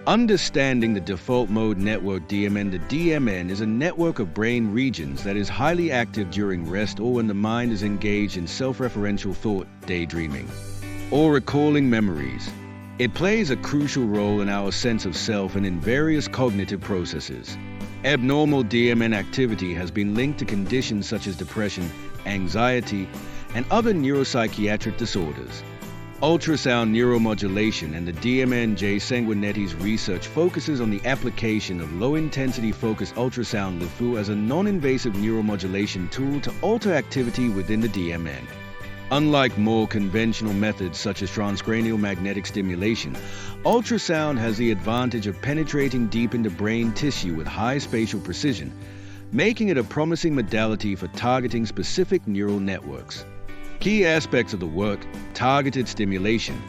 Understanding the default mode network DMN. The DMN is a network of brain regions that is highly active during rest or when the mind is engaged in self-referential thought, daydreaming, or recalling memories. It plays a crucial role in our sense of self and in various cognitive processes. Abnormal DMN activity has been linked to conditions such as depression, anxiety, and other neuropsychiatric disorders. Ultrasound neuromodulation and the DMN-J Sanguinetti's research focuses on the application of low-intensity focused ultrasound LIFU as a non-invasive neuromodulation tool to alter activity within the DMN. Unlike more conventional methods such as transcranial magnetic stimulation, ultrasound has the advantage of penetrating deep into brain tissue with high spatial precision, making it a promising modality for targeting specific neural networks. Key aspects of the work: targeted stimulation.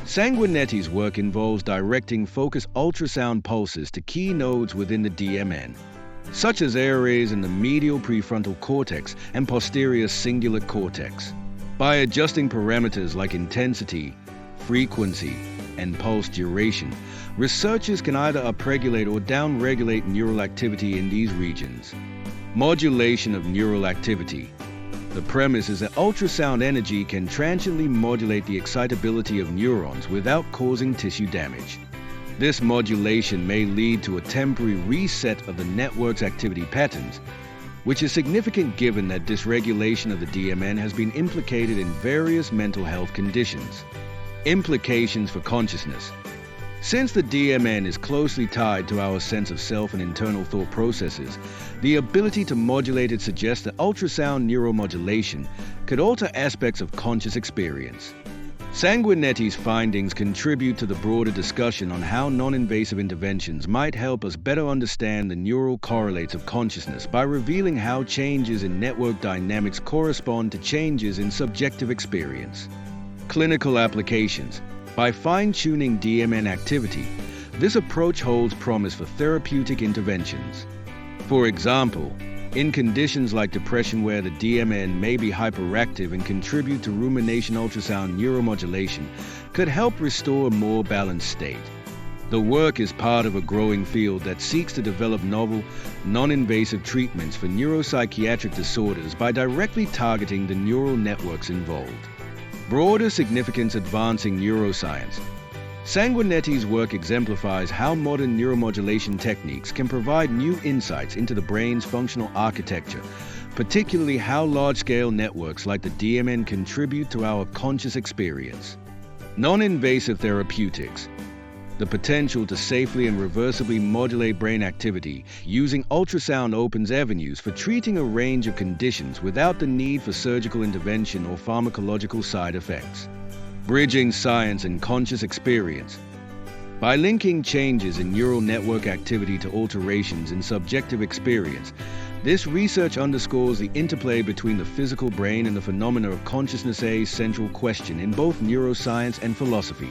Sanguinetti's work involves directing focused ultrasound pulses to key nodes within the DMN, such as areas in the medial prefrontal cortex and posterior cingulate cortex. By adjusting parameters like intensity, frequency, and pulse duration, researchers can either upregulate or downregulate neural activity in these regions. Modulation of neural activity. The premise is that ultrasound energy can transiently modulate the excitability of neurons without causing tissue damage. This modulation may lead to a temporary reset of the network's activity patterns, which is significant given that dysregulation of the DMN has been implicated in various mental health conditions. Implications for consciousness. Since the DMN is closely tied to our sense of self and internal thought processes, the ability to modulate it suggests that ultrasound neuromodulation could alter aspects of conscious experience. Sanguinetti's findings contribute to the broader discussion on how non-invasive interventions might help us better understand the neural correlates of consciousness by revealing how changes in network dynamics correspond to changes in subjective experience. Clinical applications. By fine-tuning DMN activity, this approach holds promise for therapeutic interventions. For example, in conditions like depression where the DMN may be hyperactive and contribute to rumination, ultrasound neuromodulation could help restore a more balanced state. The work is part of a growing field that seeks to develop novel, non-invasive treatments for neuropsychiatric disorders by directly targeting the neural networks involved. Broader significance: advancing neuroscience. Sanguinetti's work exemplifies how modern neuromodulation techniques can provide new insights into the brain's functional architecture, particularly how large-scale networks like the DMN contribute to our conscious experience. Non-invasive therapeutics. The potential to safely and reversibly modulate brain activity using ultrasound opens avenues for treating a range of conditions without the need for surgical intervention or pharmacological side effects. Bridging science and conscious experience. By linking changes in neural network activity to alterations in subjective experience, this research underscores the interplay between the physical brain and the phenomena of consciousness, a central question in both neuroscience and philosophy.